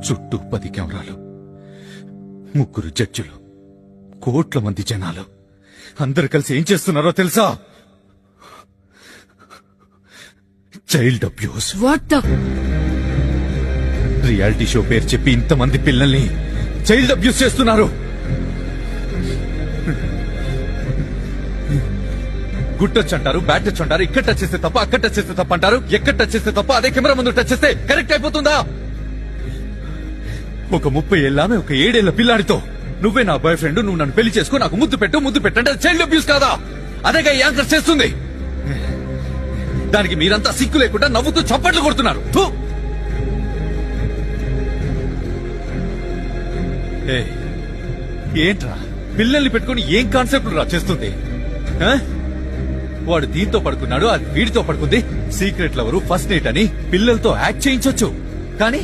చుట్టూ 10 కెమెరాలు, 3 జడ్జిలు, కోట్ల మంది జనాలు అందరు కలిసి ఏం చేస్తున్నారో తెలుసా? Child abuse. What the reality show పేరు చెప్పి ఇంతమంది పిల్లల్ని చైల్డ్ అబ్యూస్ చేస్తున్నారు. గుడ్ టచ్ అంటారు, బ్యాడ్ టచ్ అంటారు, ఇక్కడ టచ్ చేస్తే తప్ప, అక్కడ టచ్ చేస్తే తప్ప అంటారు. ఎక్కడ టచ్ చేస్తే తప్ప అదే కెమెరా ముందు టచ్ చేస్తే కరెక్ట్ అయిపోతుందా? ఒక 30 ఏళ్ళ ఆమె ఒక 7 ఏళ్ల పిల్లాడితో నువ్వే నా బాయ్ ఫ్రెండ్, నువ్వు నన్ను పెళ్లి చేసుకో, నాకు ముద్దు పెట్టంటే చైల్డ్ అబ్యూస్ కాదా? అదేగా ఈ యాంకర్ చేస్తుంది. దానికి మీరంతా సిగ్గు లేకుండా నవ్వుతూ చప్పట్లు కొడుతున్నారు. థు! ఏంట్రా పిల్లల్ని పెట్టుకుని ఏం కాన్సెప్ట్ రా చేస్తుంది? వాడు దీంతో పడుకున్నాడు, అది వీడితో పడుకుంది. సీక్రెట్ లవరు, ఫస్ట్ నైట్ అని పిల్లలతో యాక్ట్ చేయించొచ్చు, కానీ